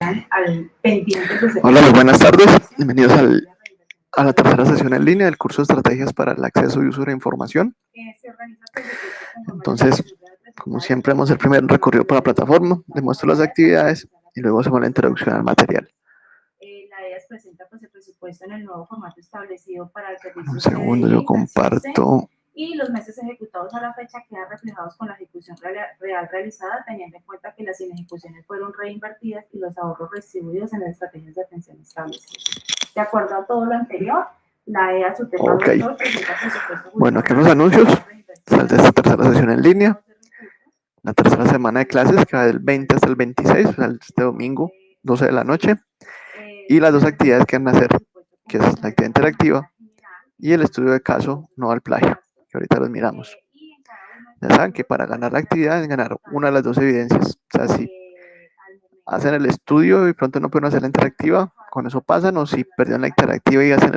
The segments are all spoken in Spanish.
al pendiente. Hola, muy buenas tardes. Bienvenidos a la tercera sesión en línea del curso de Estrategias para el Acceso y Uso de Información. Entonces, como siempre, vamos a hacer primero un recorrido por la plataforma, demuestro las actividades y luego hacemos la introducción al material. La EAS presenta pues, el presupuesto en el nuevo formato establecido para el servicio. Un segundo, yo comparto. Y los meses ejecutados a la fecha quedan reflejados con la ejecución real realizada, teniendo en cuenta que las inejecuciones fueron reinvertidas y los ahorros distribuidos en las estrategias de atención establecidas. De acuerdo a todo lo anterior, la EAS presenta presupuesto. Bueno, aquí los anuncios. Sal de esta tercera sesión en línea. La tercera semana de clases que va del 20 hasta el 26, o sea, este domingo, 12 de la noche. Y las dos actividades que van a hacer, que es la actividad interactiva y el estudio de caso no al plagio, que ahorita los miramos. Ya saben que para ganar la actividad es ganar una de las dos evidencias. O sea, si hacen el estudio y pronto no pueden hacer la interactiva, con eso pasan, o si perdieron la interactiva y hacen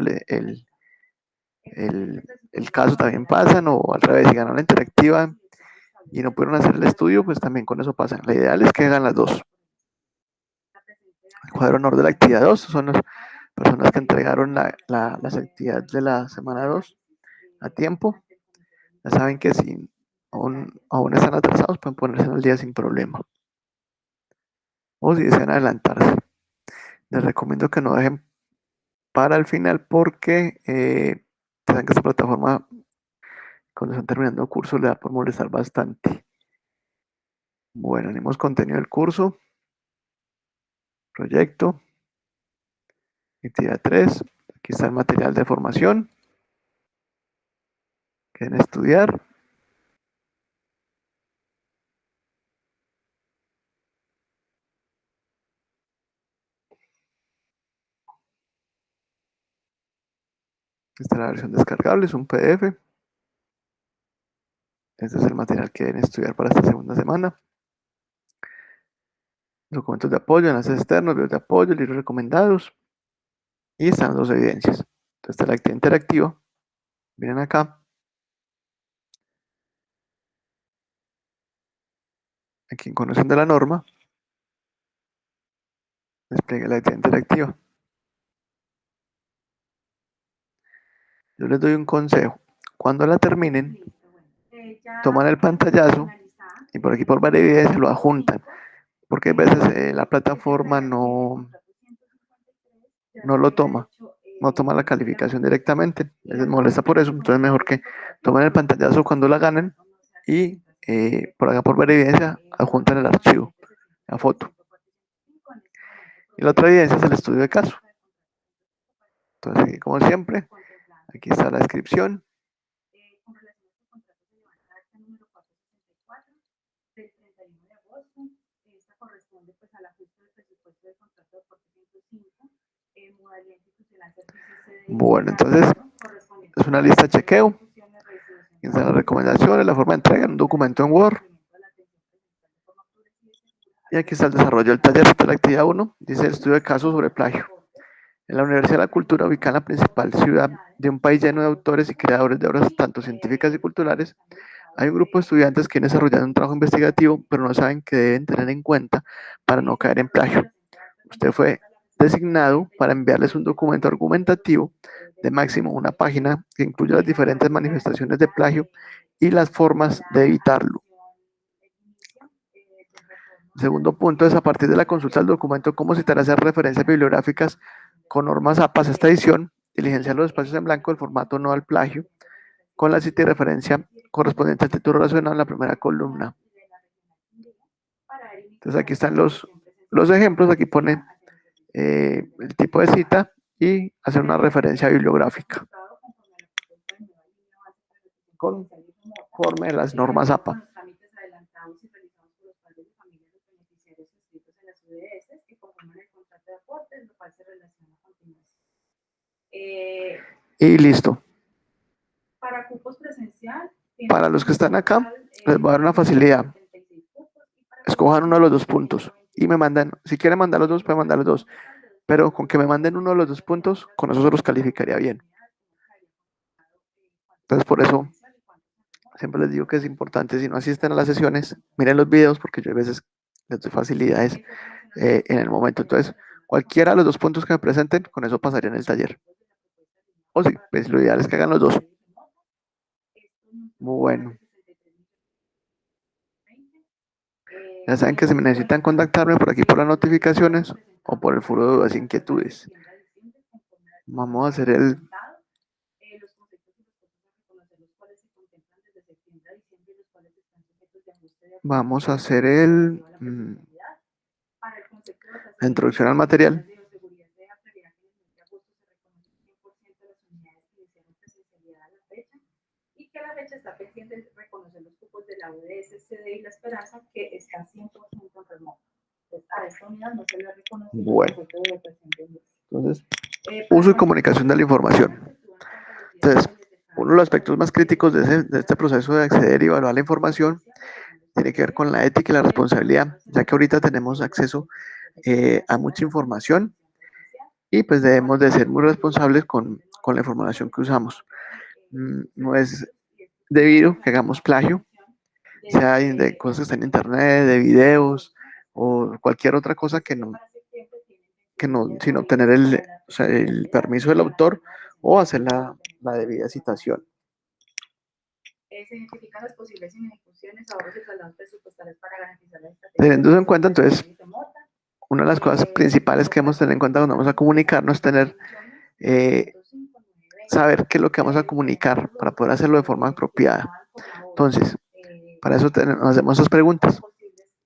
el caso también pasan, o al revés, si ganan la interactiva y no pudieron hacer el estudio, pues también con eso pasan. La ideal es que hagan las dos. El cuadro honor de la actividad 2 son las personas que entregaron las actividades de la semana 2 a tiempo. Ya saben que si aún están atrasados, pueden ponerse en el día sin problema. O si desean adelantarse. Les recomiendo que no dejen para el final porque saben que esta plataforma, cuando están terminando el curso, le da por molestar bastante. Bueno, tenemos contenido del curso. Proyecto. Actividad 3. Aquí está el material de formación. Quieren estudiar. Esta es la versión descargable, es un PDF. Este es el material que deben estudiar para esta segunda semana. Documentos de apoyo, enlaces externos, videos de apoyo, libros recomendados. Y están las dos evidencias. Entonces, esta es la actividad interactiva. Miren acá. Aquí en Conexión de la Norma. Despliegue la actividad interactiva. Yo les doy un consejo. Cuando la terminen, toman el pantallazo y por aquí por varias evidencias lo adjuntan. Porque a veces la plataforma no lo toma. No toma la calificación directamente. A veces molesta por eso. Entonces mejor que tomen el pantallazo cuando la ganen y por acá por ver evidencia adjuntan el archivo, la foto. Y la otra evidencia es el estudio de caso. Entonces aquí, como siempre, aquí está la descripción. Bueno, entonces es una lista de chequeo. Aquí están las recomendaciones, la forma de entrega en un documento en Word. Y aquí está el desarrollo del taller de la actividad 1. Dice el estudio de casos sobre plagio. En la Universidad de la Cultura, ubicada en la principal ciudad de un país lleno de autores y creadores de obras tanto científicas y culturales, hay un grupo de estudiantes que han desarrollado un trabajo investigativo, pero no saben qué deben tener en cuenta para no caer en plagio. Usted fue designado para enviarles un documento argumentativo de máximo una página que incluya las diferentes manifestaciones de plagio y las formas de evitarlo. El segundo punto es, a partir de la consulta del documento, cómo citar hacer referencias bibliográficas con normas APAS esta edición, diligenciar los espacios en blanco, el formato no al plagio, con la cita y referencia correspondiente al título relacionado en la primera columna. Entonces aquí están los ejemplos, aquí pone el tipo de cita y hacer una referencia bibliográfica conforme a las normas APA. Y listo. Para los que están acá, les voy a dar una facilidad. Escojan uno de los dos puntos y me mandan, si quieren mandar los dos, pueden mandar los dos. Pero con que me manden uno de los dos puntos, con eso se los calificaría bien. Entonces, por eso, siempre les digo que es importante, si no asisten a las sesiones, miren los videos, porque yo a veces les doy facilidades en el momento. Entonces, cualquiera de los dos puntos que me presenten, con eso pasaría en el taller. O sí, pues lo ideal es que hagan los dos. Bueno, ya saben que si me necesitan contactarme por aquí por las notificaciones o por el foro de dudas e inquietudes. Vamos a hacer la introducción al material. La fecha está pendiente de reconocer los cupos de la UDS, CD y La Esperanza, que está 100% en remoto. Entonces, a esta unidad no se le reconoce. Bueno. Entonces, uso y comunicación de la información. Entonces, uno de los aspectos más críticos de este proceso de acceder y evaluar la información tiene que ver con la ética y la responsabilidad, ya que ahorita tenemos acceso a mucha información y pues debemos de ser muy responsables con la información que usamos. No es debido que hagamos plagio, sea de cosas que están en internet, de videos o cualquier otra cosa que no sin obtener el permiso del autor o hacer la debida citación. Se identifican las posibles inejecuciones, ahorros y traslados presupuestales para garantizar la estrategia. Teniendo en cuenta, entonces, una de las cosas principales que debemos tener en cuenta cuando vamos a comunicarnos es tener saber qué es lo que vamos a comunicar para poder hacerlo de forma apropiada. Entonces, para eso nos hacemos esas preguntas.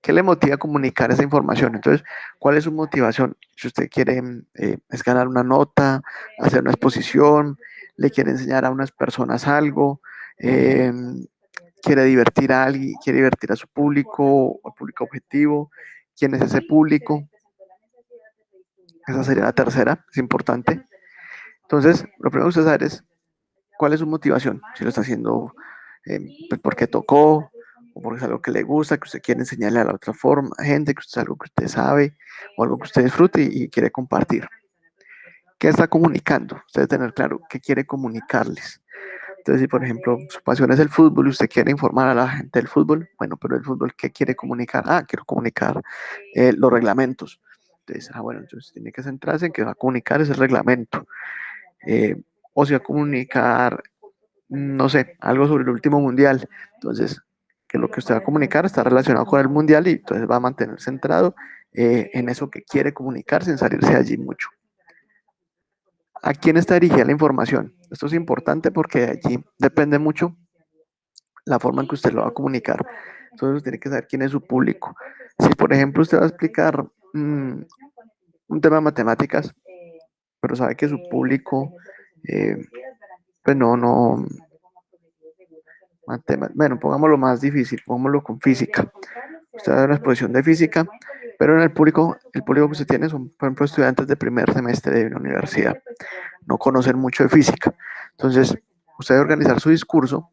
¿Qué le motiva a comunicar esa información? Entonces, ¿cuál es su motivación? Si usted quiere es ganar una nota, hacer una exposición, le quiere enseñar a unas personas algo, quiere divertir a alguien, quiere divertir a su público, al público objetivo, ¿quién es ese público? Esa sería la tercera, es importante. Entonces, lo primero que usted sabe es cuál es su motivación, si lo está haciendo pues porque tocó, o porque es algo que le gusta, que usted quiere enseñarle a la otra gente, que es algo que usted sabe, o algo que usted disfrute y quiere compartir. ¿Qué está comunicando? Usted debe tener claro qué quiere comunicarles. Entonces, si por ejemplo su pasión es el fútbol y usted quiere informar a la gente del fútbol, bueno, pero el fútbol, ¿qué quiere comunicar? Quiero comunicar los reglamentos. Entonces, bueno, entonces tiene que centrarse en que va a comunicar ese reglamento. O si va a comunicar, no sé, algo sobre el último mundial. Entonces, que lo que usted va a comunicar está relacionado con el mundial y entonces va a mantener centrado en eso que quiere comunicar sin salirse de allí mucho. ¿A quién está dirigida la información? Esto es importante porque de allí depende mucho la forma en que usted lo va a comunicar. Entonces tiene que saber quién es su público. Si por ejemplo usted va a explicar un tema de matemáticas, pero sabe que su público, pues bueno, pongámoslo más difícil, pongámoslo con física. Usted va a dar una exposición de física, pero en el público que usted tiene son, por ejemplo, estudiantes de primer semestre de una universidad. No conocen mucho de física. Entonces, usted debe organizar su discurso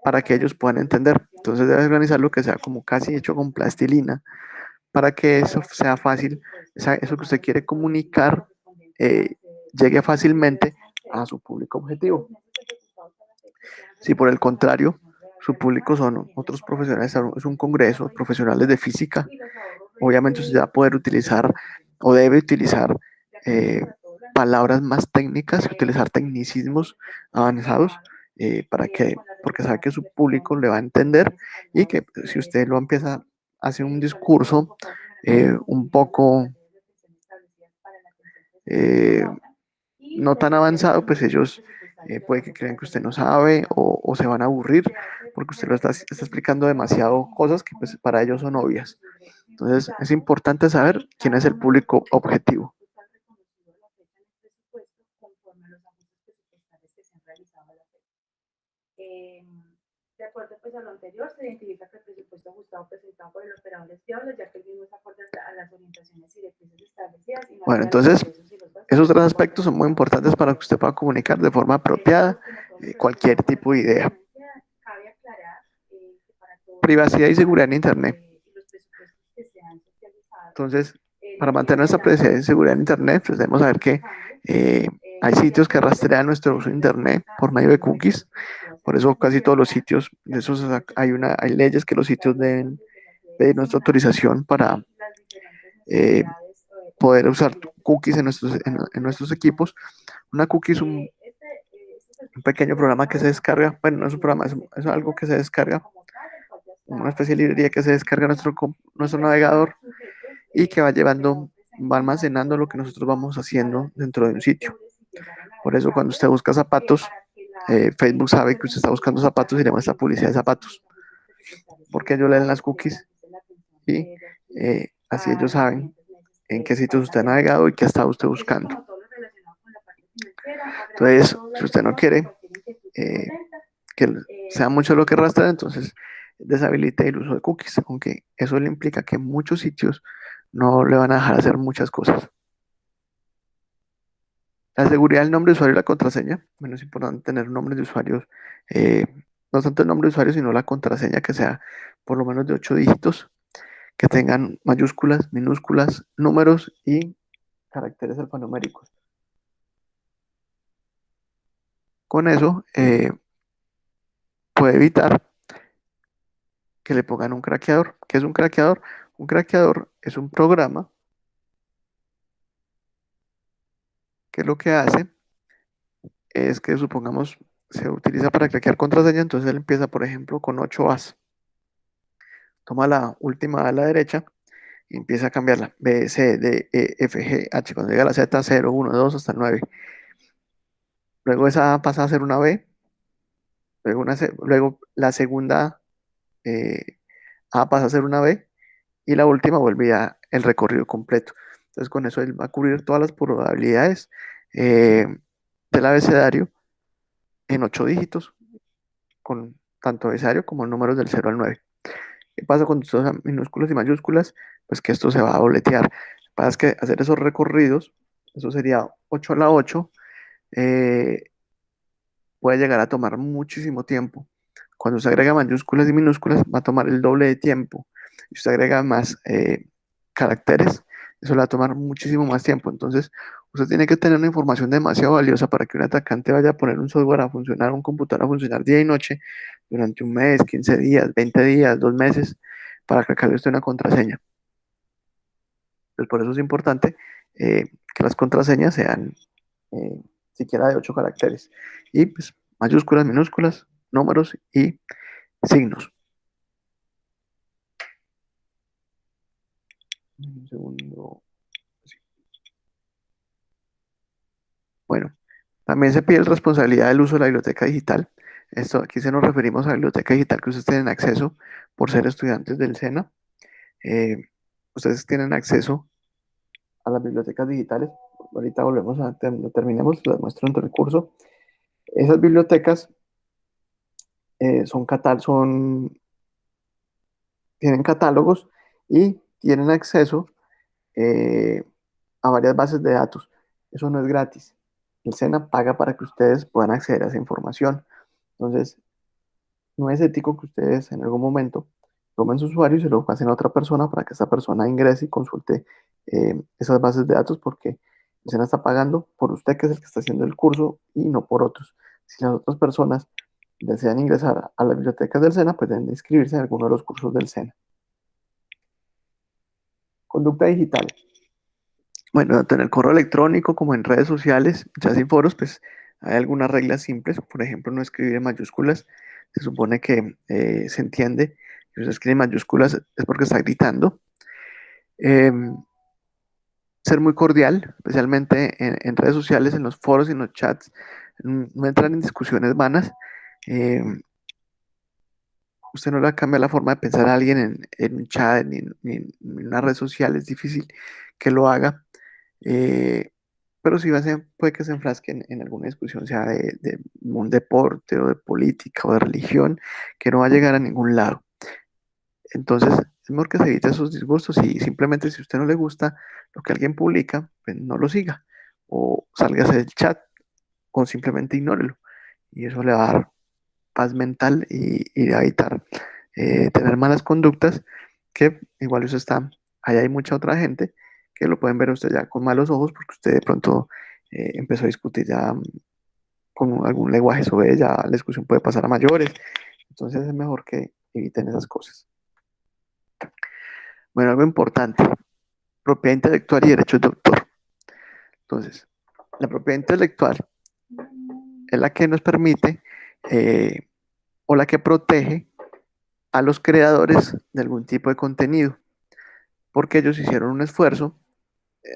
para que ellos puedan entender. Entonces, debe organizar lo que sea como casi hecho con plastilina, para que eso sea fácil, eso que usted quiere comunicar, llegue fácilmente a su público objetivo. Si por el contrario, su público son otros profesionales, es un congreso, profesionales de física, obviamente usted va a poder utilizar o debe utilizar palabras más técnicas, utilizar tecnicismos avanzados, porque sabe que su público le va a entender y que si usted lo empieza a hacer un discurso un poco no tan avanzado, pues ellos puede que crean que usted no sabe o se van a aburrir porque usted lo está explicando demasiado cosas que pues para ellos son obvias. Entonces es importante saber quién es el público objetivo. De acuerdo pues a lo anterior, se identifica que el presupuesto ajustado presentado por el operador es viable, ya que el mismo es acorde a las orientaciones y directrices establecidas. Bueno, entonces, esos tres aspectos son muy importantes para que usted pueda comunicar de forma apropiada cualquier tipo de idea. Privacidad y seguridad en Internet. Entonces, para mantener esa privacidad y seguridad en Internet, pues debemos saber que hay sitios que rastrean nuestro uso de Internet por medio de cookies. Por eso casi todos los sitios, de esos hay leyes que los sitios deben pedir nuestra autorización para eh, poder usar cookies en nuestros equipos. Una cookie es un pequeño programa que se descarga, bueno, no es un programa, es algo que se descarga, una especie de librería que se descarga en nuestro navegador y que va llevando, va almacenando lo que nosotros vamos haciendo dentro de un sitio. Por eso cuando usted busca zapatos, Facebook sabe que usted está buscando zapatos y le muestra publicidad de zapatos, porque ellos leen las cookies y así ellos saben en qué sitios usted ha navegado y qué está usted buscando. Entonces, si usted no quiere que sea mucho lo que rastrea, entonces deshabilite el uso de cookies, aunque eso le implica que muchos sitios no le van a dejar hacer muchas cosas. La seguridad del nombre de usuario y la contraseña. Bueno, es importante tener un nombre de usuario, eh, no tanto el nombre de usuario, sino la contraseña que sea por lo menos de 8 dígitos, que tengan mayúsculas, minúsculas, números y caracteres alfanuméricos. Con eso puede evitar que le pongan un craqueador. ¿Qué es un craqueador? Un craqueador es un programa que lo que hace es que, supongamos, se utiliza para craquear contraseña, entonces él empieza, por ejemplo, con 8 As. Toma la última A a la derecha y empieza a cambiarla. B, C, D, E, F, G, H. Cuando llega a la Z, 0, 1, 2 hasta el 9. Luego esa A pasa a ser una B. Luego la segunda eh, A pasa a ser una B. Y la última vuelve ya el recorrido completo. Entonces con eso él va a cubrir todas las probabilidades del abecedario en 8 dígitos, con tanto abecedario como números del 0 al 9. ¿Qué pasa con estos minúsculas y mayúsculas? Pues que esto se va a dobletear. Lo que pasa es que hacer esos recorridos, eso sería 8 a la 8, eh, puede llegar a tomar muchísimo tiempo. Cuando se agrega mayúsculas y minúsculas, va a tomar el doble de tiempo. Si usted agrega más caracteres, eso le va a tomar muchísimo más tiempo. Entonces, usted tiene que tener una información demasiado valiosa para que un atacante vaya a poner un software a funcionar, un computador a funcionar día y noche durante un mes, 15 días, 20 días, 2 meses, para craquearle usted una contraseña. Pues por eso es importante que las contraseñas sean eh, siquiera de 8 caracteres. Y pues mayúsculas, minúsculas, números y signos. Un segundo. Bueno, también se pide la responsabilidad del uso de la biblioteca digital. Esto aquí se nos referimos a la biblioteca digital que ustedes tienen acceso por ser estudiantes del SENA. Eh, Ustedes tienen acceso a las bibliotecas digitales. Ahorita volvemos a terminemos, las muestro en el curso. Esas bibliotecas tienen catálogos y tienen acceso eh, a varias bases de datos. Eso no es gratis. El SENA paga para que ustedes puedan acceder a esa información. Entonces, no es ético que ustedes en algún momento tomen su usuario y se lo pasen a otra persona para que esa persona ingrese y consulte esas bases de datos porque el SENA está pagando por usted, que es el que está haciendo el curso, y no por otros. Si las otras personas desean ingresar a las bibliotecas del SENA, pues deben de inscribirse en alguno de los cursos del SENA. Conducta digital. Bueno, tanto en el correo electrónico como en redes sociales, ya sin foros, pues hay algunas reglas simples. Por ejemplo, no escribir en mayúsculas. Se supone que se entiende que usted escribe en mayúsculas es porque está gritando. Em, Ser muy cordial, especialmente en redes sociales, en los foros y en los chats. No entrar en discusiones vanas. Em, Usted no le cambia la forma de pensar a alguien en un chat ni en una red social. Es difícil que lo haga. Eh, pero sí puede que se enfrasque en alguna discusión, sea de un deporte o de política o de religión, que no va a llegar a ningún lado. Entonces, es mejor que se evite esos disgustos y simplemente si a usted no le gusta lo que alguien publica, pues no lo siga o sálgase del chat o simplemente ignórelo. Y eso le va a dar paz mental y le va a evitar tener malas conductas que igual eso está, ahí hay mucha otra gente que lo pueden ver a usted ya con malos ojos porque usted de pronto empezó a discutir ya con algún lenguaje sobre ella, la discusión puede pasar a mayores, entonces es mejor que eviten esas cosas. Bueno, algo importante, propiedad intelectual y derechos de autor. Entonces, la propiedad intelectual es la que nos permite o la que protege a los creadores de algún tipo de contenido, porque ellos hicieron un esfuerzo,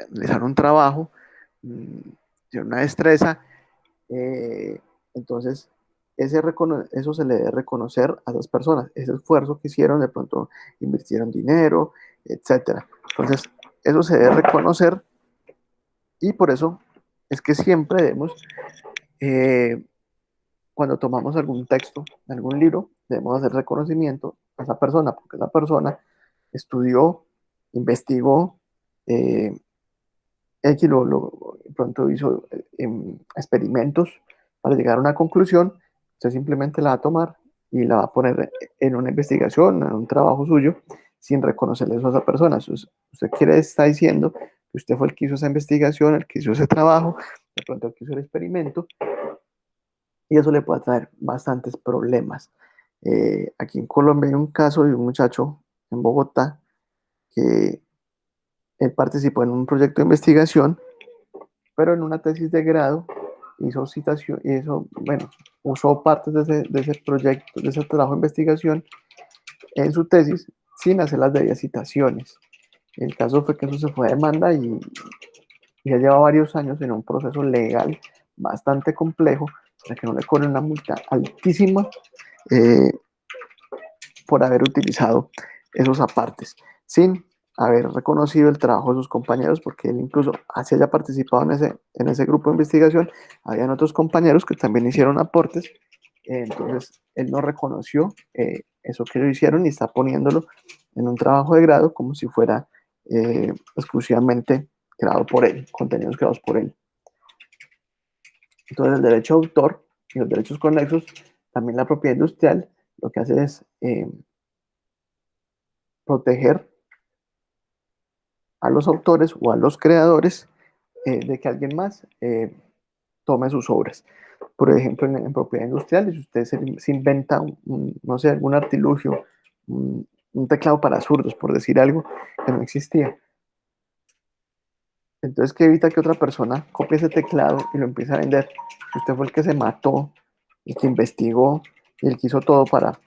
realizaron un trabajo, hicieron una destreza, entonces eso se le debe reconocer a las personas, ese esfuerzo que hicieron, de pronto invirtieron dinero, etcétera. Entonces, eso se debe reconocer y por eso es que siempre debemos, eh, cuando tomamos algún texto, algún libro, debemos hacer reconocimiento a esa persona, porque esa persona estudió, investigó, eh, X pronto hizo experimentos para llegar a una conclusión, usted simplemente la va a tomar y la va a poner en una investigación, en un trabajo suyo, sin reconocerle eso a esa persona. Usted quiere, está diciendo que usted fue el que hizo esa investigación, el que hizo ese trabajo, de pronto el que hizo el experimento, y eso le puede traer bastantes problemas. Aquí en Colombia hay un caso de un muchacho en Bogotá que él participó en un proyecto de investigación, pero en una tesis de grado hizo citación, bueno, usó partes de ese proyecto, de ese trabajo de investigación en su tesis sin hacer las debidas citaciones. El caso fue que eso se fue a demanda y ya lleva varios años en un proceso legal bastante complejo para que no le cobren una multa altísima eh, por haber utilizado esos apartes, sin haber reconocido el trabajo de sus compañeros, porque él incluso así haya participado en ese grupo de investigación, habían otros compañeros que también hicieron aportes, entonces él no reconoció eso que ellos hicieron y está poniéndolo en un trabajo de grado como si fuera exclusivamente creado por él, contenidos creados por él. Entonces el derecho de autor y los derechos conexos, también la propiedad industrial, lo que hace es proteger a los autores o a los creadores de que alguien más tome sus obras. Por ejemplo, en propiedad industrial, si usted se inventa, no sé, algún artilugio, un teclado para zurdos, por decir algo que no existía. Entonces, ¿qué evita que otra persona copie ese teclado y lo empiece a vender? Usted fue el que se mató, el que investigó y el que hizo todo para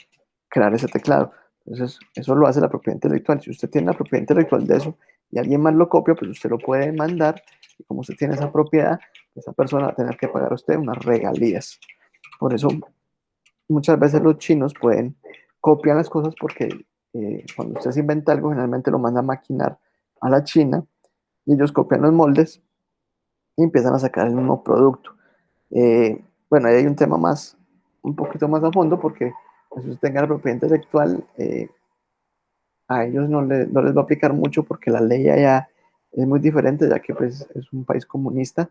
crear ese teclado. Entonces, eso lo hace la propiedad intelectual. Si usted tiene la propiedad intelectual de eso y alguien más lo copia, pues usted lo puede demandar y como usted tiene esa propiedad, esa persona va a tener que pagar a usted unas regalías. Por eso, muchas veces los chinos pueden copiar las cosas porque cuando usted se inventa algo, generalmente lo manda a maquinar a la China y ellos copian los moldes y empiezan a sacar el mismo producto. Bueno, ahí hay un tema más, un poquito más a fondo porque pues, si usted tenga la propiedad intelectual, a ellos no les va a aplicar mucho porque la ley allá es muy diferente, ya que pues, es un país comunista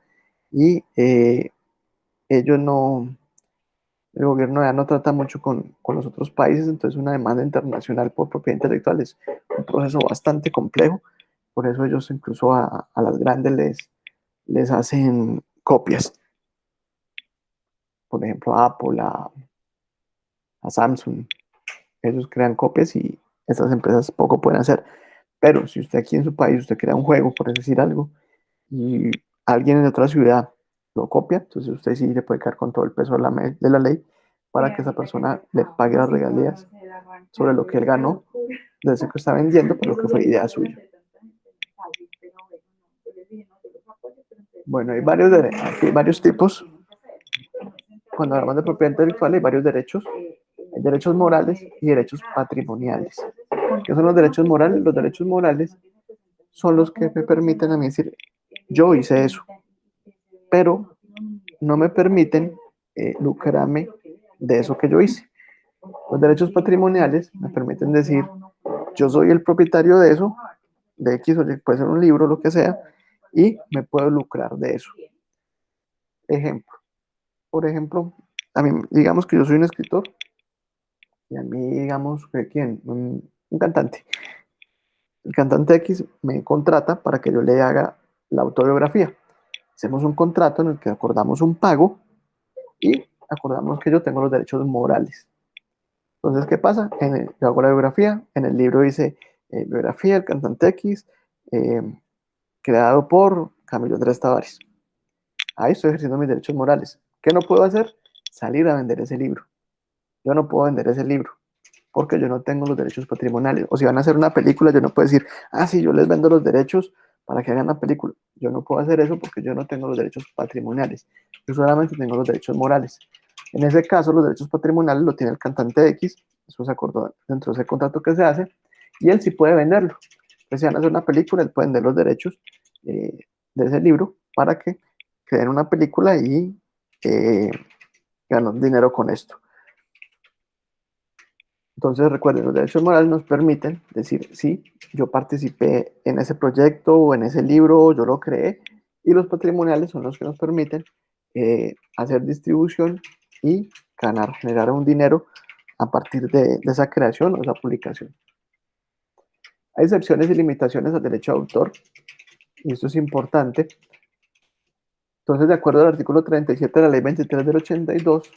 y ellos no, el gobierno ya no trata mucho con los otros países, entonces una demanda internacional por propiedad intelectual es un proceso bastante complejo, por eso ellos incluso a las grandes les hacen copias, por ejemplo a Apple, a Samsung, ellos crean copias y estas empresas poco pueden hacer. Pero si usted aquí en su país, usted crea un juego, por decir algo, y alguien en otra ciudad lo copia, entonces usted sí le puede caer con todo el peso de la ley para que esa persona le pague las regalías sobre lo que él ganó de eso que está vendiendo, pero que fue idea suya. Bueno, hay varios tipos. Cuando hablamos de propiedad intelectual hay varios derechos. Hay derechos morales y derechos patrimoniales. ¿Qué son los derechos morales? Los derechos morales son los que me permiten a mí decir, yo hice eso, pero no me permiten lucrarme de eso que yo hice. Los derechos patrimoniales me permiten decir, yo soy el propietario de eso, de X o Y, puede ser un libro, lo que sea, y me puedo lucrar de eso. Ejemplo, por ejemplo, a mí, digamos que yo soy un escritor, y a mí, digamos, que ¿quién? Un cantante. El cantante X me contrata para que yo le haga la autobiografía. Hacemos un contrato en el que acordamos un pago y acordamos que yo tengo los derechos morales. Entonces, ¿qué pasa? Yo hago la biografía, en el libro dice biografía del cantante X, creado por Camilo Andrés Tavares. Ahí estoy ejerciendo mis derechos morales. ¿Qué no puedo hacer? Salir a vender ese libro. Yo no puedo vender ese libro porque yo no tengo los derechos patrimoniales. O si van a hacer una película, yo no puedo decir, ah, sí, yo les vendo los derechos para que hagan la película. Yo no puedo hacer eso porque yo no tengo los derechos patrimoniales. Yo solamente tengo los derechos morales. En ese caso, los derechos patrimoniales lo tiene el cantante X, eso se acordó dentro de ese contrato que se hace, y él sí puede venderlo. Entonces, si van a hacer una película, él puede vender los derechos de ese libro para que creen una película y ganan dinero con esto. Entonces, recuerden, los derechos morales nos permiten decir, sí, yo participé en ese proyecto o en ese libro, yo lo creé, y los patrimoniales son los que nos permiten hacer distribución y ganar, generar un dinero a partir de esa creación o esa publicación. Hay excepciones y limitaciones al derecho de autor, y esto es importante. Entonces, de acuerdo al artículo 37 de la ley 23 del 82,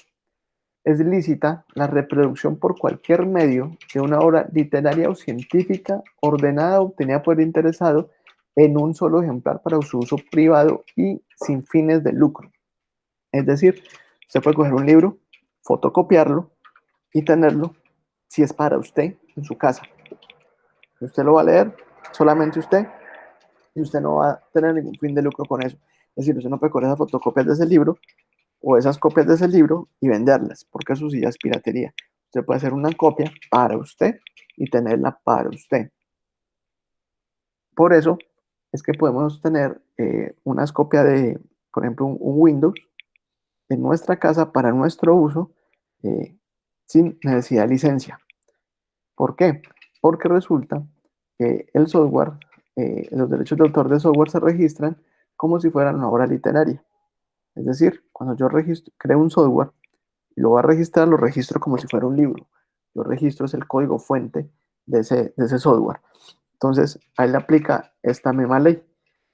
es lícita la reproducción por cualquier medio de una obra literaria o científica ordenada o obtenida por el interesado en un solo ejemplar para su uso privado y sin fines de lucro. Es decir, usted puede coger un libro, fotocopiarlo y tenerlo si es para usted en su casa. Usted lo va a leer, solamente usted, y usted no va a tener ningún fin de lucro con eso. Es decir, usted no puede coger esas fotocopias de ese libro o esas copias de ese libro y venderlas, porque eso sí ya es piratería. Usted puede hacer una copia para usted y tenerla para usted. Por eso es que podemos tener unas copias de, por ejemplo, un Windows en nuestra casa para nuestro uso eh, sin necesidad de licencia. ¿Por qué? Porque resulta que el software, los derechos de autor de software se registran como si fueran una obra literaria. Es decir, cuando yo creo un software, lo voy a registrar, lo registro como si fuera un libro. Lo registro es el código fuente de ese software. Entonces, ahí le aplica esta misma ley.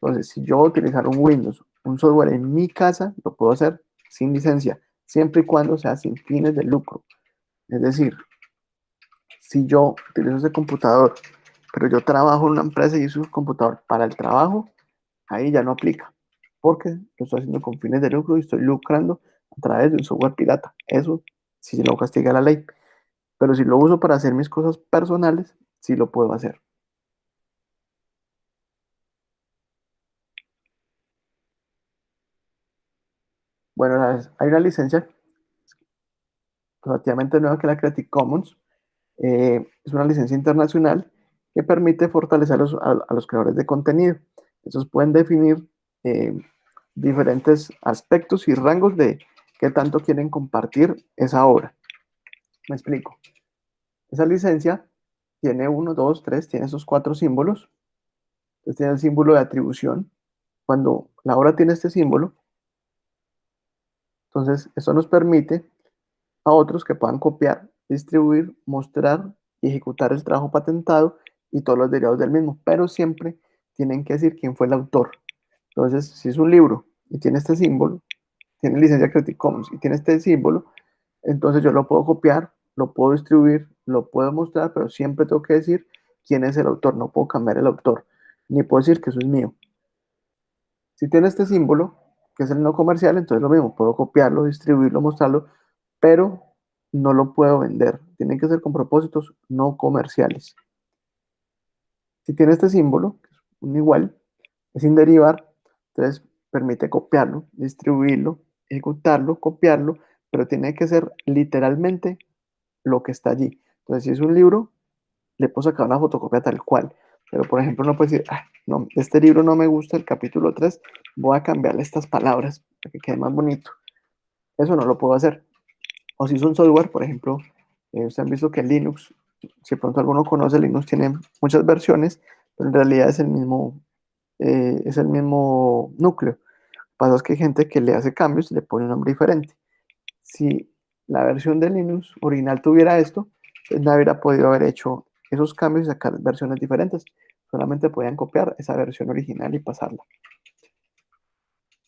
Entonces, si yo voy a utilizar un Windows, un software en mi casa, lo puedo hacer sin licencia, siempre y cuando sea sin fines de lucro. Es decir, si yo utilizo ese computador, pero yo trabajo en una empresa y uso un computador para el trabajo, ahí ya no aplica, porque lo estoy haciendo con fines de lucro y estoy lucrando a través de un software pirata. Eso sí lo castiga la ley. Pero si lo uso para hacer mis cosas personales, sí lo puedo hacer. Bueno, hay una licencia relativamente nueva que es la Creative Commons. Es una licencia internacional que permite fortalecer a los creadores de contenido. Esos pueden definir eh, diferentes aspectos y rangos de qué tanto quieren compartir esa obra. Me explico. Esa licencia tiene uno, dos, tres, tiene esos cuatro símbolos. Entonces tiene el símbolo de atribución. Cuando la obra tiene este símbolo, entonces eso nos permite a otros que puedan copiar, distribuir, mostrar y ejecutar el trabajo patentado y todos los derivados del mismo, pero siempre tienen que decir quién fue el autor. Entonces, si es un libro y tiene este símbolo, tiene licencia Creative Commons y tiene este símbolo, entonces yo lo puedo copiar, lo puedo distribuir, lo puedo mostrar, pero siempre tengo que decir quién es el autor, no puedo cambiar el autor, ni puedo decir que eso es mío. Si tiene este símbolo, que es el no comercial, entonces lo mismo, puedo copiarlo, distribuirlo, mostrarlo, pero no lo puedo vender. Tienen que ser con propósitos no comerciales. Si tiene este símbolo, que es un igual, es sin derivar, entonces permite copiarlo, distribuirlo, ejecutarlo, copiarlo, pero tiene que ser literalmente lo que está allí. Entonces, si es un libro, le puedo sacar una fotocopia tal cual. Pero, por ejemplo, no puedo decir, ah, no, este libro no me gusta, el capítulo 3 voy a cambiarle estas palabras para que quede más bonito. Eso no lo puedo hacer. O si es un software, por ejemplo, ustedes han visto que Linux, si de pronto alguno conoce, Linux tiene muchas versiones, pero en realidad es el mismo núcleo. Lo que pasa es que hay gente que le hace cambios y le pone un nombre diferente. Si la versión de Linux original tuviera esto, pues no hubiera podido haber hecho esos cambios y sacar versiones diferentes. Solamente podían copiar esa versión original y pasarla.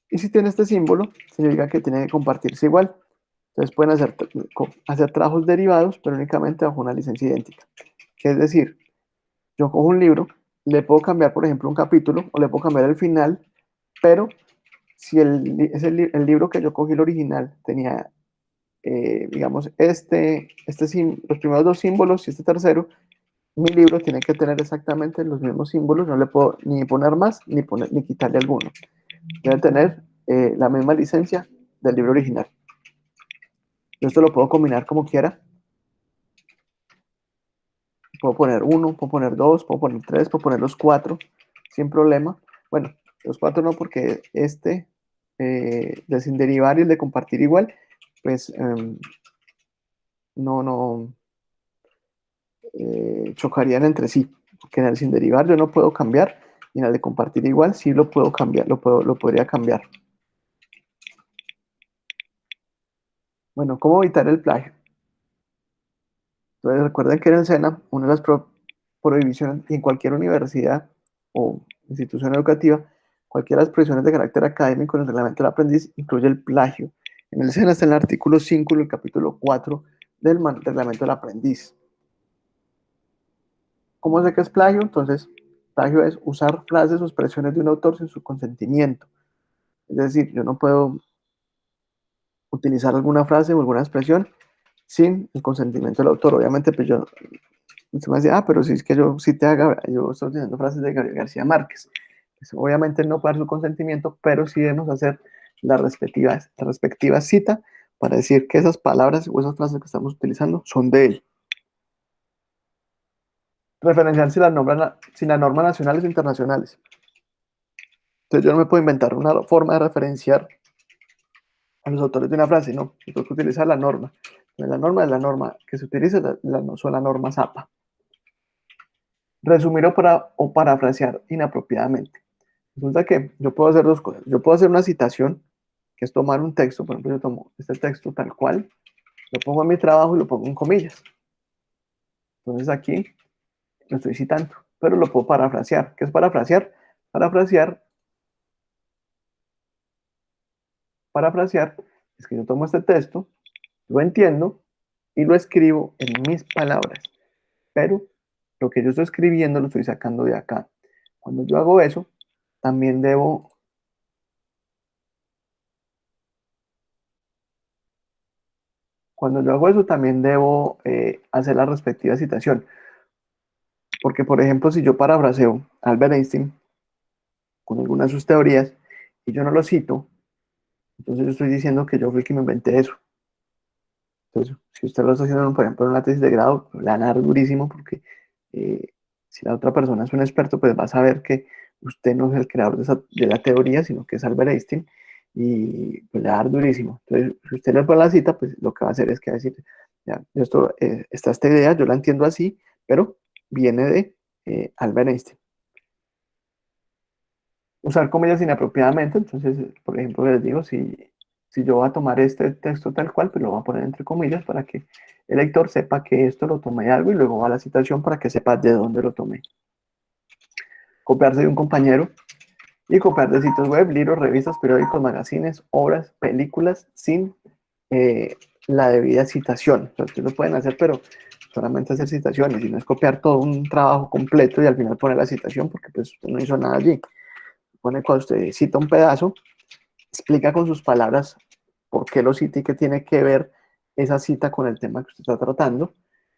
Y si tiene este símbolo, significa que tiene que compartirse igual. Entonces pueden hacer trabajos derivados, pero únicamente bajo una licencia idéntica. Es decir, yo cojo un libro le puedo cambiar, por ejemplo, un capítulo o le puedo cambiar el final, pero si el libro que yo cogí, el original, tenía, digamos, los primeros dos símbolos y este tercero, mi libro tiene que tener exactamente los mismos símbolos, no le puedo ni poner más ni quitarle alguno. Debe tener la misma licencia del libro original. Yo esto lo puedo combinar como quiera. Puedo poner uno, puedo poner dos, puedo poner tres, puedo poner los cuatro, sin problema. Bueno, los cuatro no, porque de sin derivar y el de compartir igual, pues no chocarían entre sí. Porque en el sin derivar yo no puedo cambiar, y en el de compartir igual sí lo puedo cambiar, lo podría cambiar. Bueno, ¿cómo evitar el plagio? Entonces recuerden que en el SENA, una de las prohibiciones, y en cualquier universidad o institución educativa, cualquiera de las prohibiciones de carácter académico en el reglamento del aprendiz incluye el plagio. En el SENA está en el artículo 5 y el capítulo 4 del reglamento del aprendiz. ¿Cómo sé que es plagio? Entonces, plagio es usar frases o expresiones de un autor sin su consentimiento. Es decir, yo no puedo utilizar alguna frase o alguna expresión sin el consentimiento del autor. Obviamente, pues usted me decía, pero si es que yo sí yo estoy utilizando frases de Gabriel García Márquez. Pues, obviamente no puede dar su consentimiento, pero sí debemos hacer la respectiva cita para decir que esas palabras o esas frases que estamos utilizando son de él. Referenciar si las normas nacionales o internacionales. Entonces yo no me puedo inventar una forma de referenciar a los autores de una frase, no. Yo tengo que utilizar la norma. La norma es la norma que se utiliza, son la norma ZAPA. Resumir o parafrasear inapropiadamente. Resulta que yo puedo hacer dos cosas. Yo puedo hacer una citación, que es tomar un texto. Por ejemplo, yo tomo este texto tal cual, lo pongo en mi trabajo y lo pongo en comillas. Entonces aquí lo estoy citando, pero lo puedo parafrasear. ¿Qué es parafrasear? Parafrasear es que yo tomo este texto, lo entiendo y lo escribo en mis palabras, pero lo que yo estoy escribiendo lo estoy sacando de acá. Cuando yo hago eso, también debo Cuando yo hago eso, también debo hacer la respectiva citación. Porque, por ejemplo, si yo parafraseo a Albert Einstein con algunas de sus teorías y yo no lo cito, entonces yo estoy diciendo que yo fui el que me inventé eso. Entonces, si usted lo está haciendo, por ejemplo, en una tesis de grado, le van a dar durísimo porque eh, si la otra persona es un experto, pues va a saber que usted no es el creador de la teoría, sino que es Albert Einstein y pues le va a dar durísimo. Entonces, si usted le pone la cita, pues lo que va a hacer es que va a decir, ya, está esta idea, yo la entiendo así, pero viene de Albert Einstein. Usar comillas inapropiadamente, entonces, por ejemplo, les digo, si yo voy a tomar este texto tal cual, pues lo voy a poner entre comillas para que el lector sepa que esto lo tomé de algo y luego va a la citación para que sepa de dónde lo tomé. Copiarse de un compañero y copiar de sitios web, libros, revistas, periódicos, magazines, obras, películas, sin la debida citación. O sea, ustedes lo pueden hacer, pero solamente hacer citaciones y no es copiar todo un trabajo completo y al final poner la citación porque pues usted no hizo nada allí. Cuando usted cita un pedazo, explica con sus palabras por qué lo cita y qué tiene que ver esa cita con el tema que usted está tratando.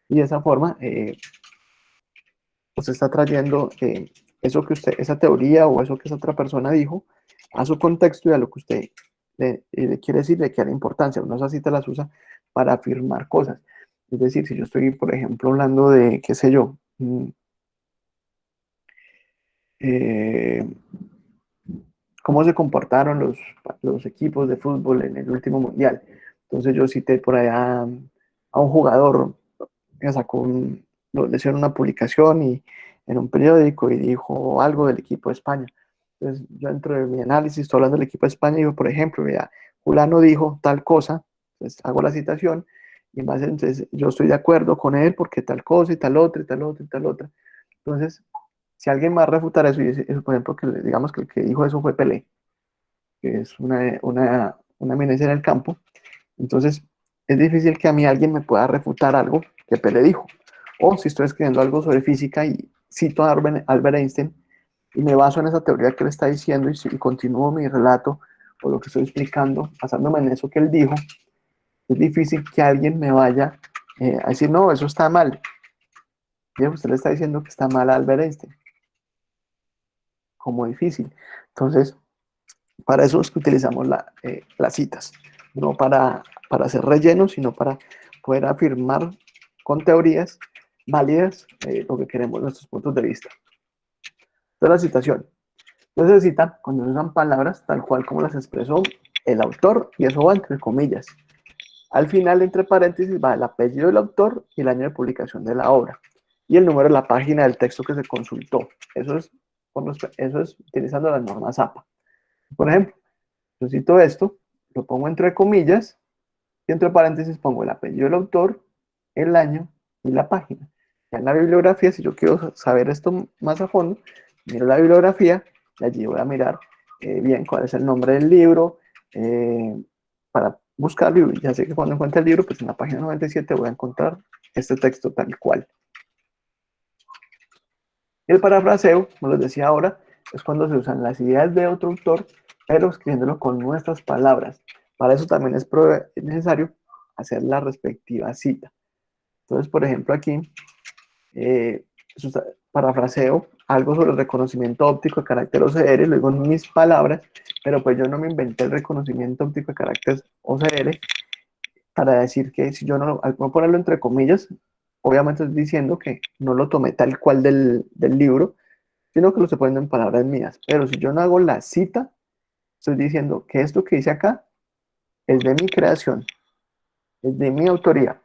Y de esa forma, usted está trayendo esa teoría o eso que esa otra persona dijo a su contexto y a lo que usted le quiere decir, le quiere importancia. Uno esas citas las usa para afirmar cosas. Es decir, si yo estoy, por ejemplo, hablando de, qué sé yo, cómo se comportaron los equipos de fútbol en el último mundial. Entonces yo cité por allá a un jugador que le hicieron una publicación en un periódico y dijo algo del equipo de España. Entonces yo dentro de mi análisis estoy hablando del equipo de España y digo, por ejemplo, mira, Julano dijo tal cosa, entonces hago la citación y más entonces yo estoy de acuerdo con él porque tal cosa y tal otra y tal otra y tal otra. Entonces, si alguien más refutara eso, y eso, por ejemplo, que digamos que el que dijo eso fue Pelé, que es una eminencia en el campo, entonces es difícil que a mí alguien me pueda refutar algo que Pelé dijo. O si estoy escribiendo algo sobre física y cito a Albert Einstein y me baso en esa teoría que él está diciendo y continúo mi relato o lo que estoy explicando, basándome en eso que él dijo, es difícil que alguien me vaya a decir, no, eso está mal. Y usted le está diciendo que está mal a Albert Einstein. Como difícil. Entonces, para eso es que utilizamos las citas. No para hacer relleno, sino para poder afirmar con teorías válidas lo que queremos, nuestros puntos de vista. Entonces, la citación. Entonces, se cita cuando se usan palabras tal cual como las expresó el autor, y eso va entre comillas. Al final, entre paréntesis, va el apellido del autor y el año de publicación de la obra. Y el número de la página del texto que se consultó. Eso es utilizando las normas APA. Por ejemplo, yo cito esto, lo pongo entre comillas, y entre paréntesis pongo el apellido del autor, el año y la página. Ya en la bibliografía, si yo quiero saber esto más a fondo, miro la bibliografía y allí voy a mirar bien cuál es el nombre del libro, para buscarlo. Y ya sé que cuando encuentre el libro, pues en la página 97 voy a encontrar este texto tal cual. El parafraseo, como les decía ahora, es cuando se usan las ideas de otro autor, pero escribiéndolo con nuestras palabras. Para eso también es necesario hacer la respectiva cita. Entonces, por ejemplo, aquí parafraseo algo sobre el reconocimiento óptico de carácter OCR, lo digo en mis palabras, pero pues yo no me inventé el reconocimiento óptico de carácter OCR para decir que si yo no, al no ponerlo entre comillas, obviamente estoy diciendo que no lo tomé tal cual del libro, sino que lo estoy poniendo en palabras mías. Pero si yo no hago la cita, estoy diciendo que esto que hice acá es de mi creación, es de mi autoría.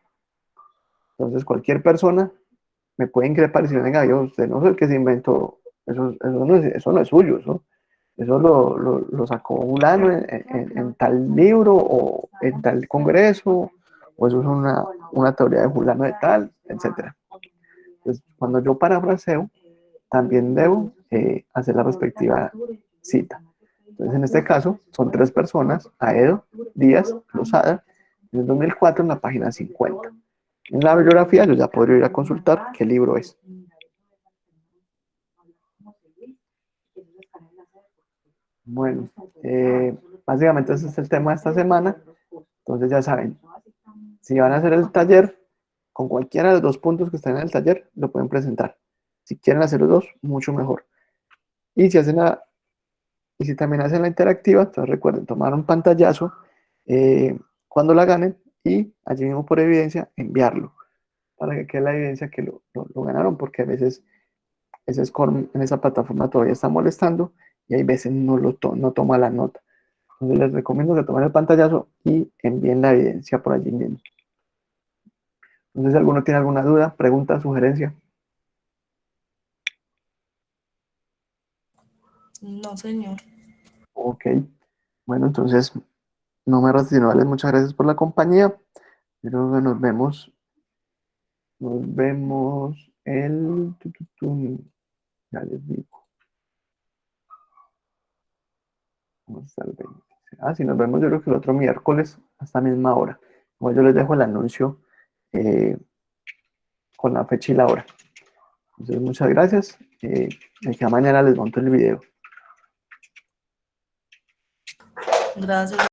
Entonces cualquier persona me puede increpar y decir, venga, yo, usted no es el que se inventó, eso no es suyo, eso lo sacó fulano en tal libro o en tal congreso, o eso es una teoría de fulano de tal, etc. Entonces, cuando yo parafraseo, también debo hacer la respectiva cita. Entonces, en este caso, son 3 personas, Aedo, Díaz, Lozada, en el 2004 en la página 50. En la bibliografía yo ya podría ir a consultar qué libro es. Bueno, básicamente ese es el tema de esta semana. Entonces ya saben, si van a hacer el taller, con cualquiera de los 2 puntos que están en el taller, lo pueden presentar. Si quieren hacer los 2, mucho mejor. Y si también hacen la interactiva, entonces recuerden tomar un pantallazo cuando la ganen y allí mismo por evidencia enviarlo para que quede la evidencia que lo ganaron, porque a veces ese score en esa plataforma todavía está molestando y hay veces no toma la nota. Entonces les recomiendo que tomen el pantallazo y envíen la evidencia por allí mismo. Entonces, si alguno tiene alguna duda, pregunta, sugerencia. No, señor. Ok. Bueno, entonces, no me resta sino darles muchas gracias por la compañía. Creo que nos vemos. Nos vemos ya les digo. ¿Cómo está el 20? Ah, sí, nos vemos yo creo que el otro miércoles a esta misma hora. Como yo les dejo el anuncio con la fecha y la hora. Entonces, muchas gracias. Ya mañana les monto el video. Gracias.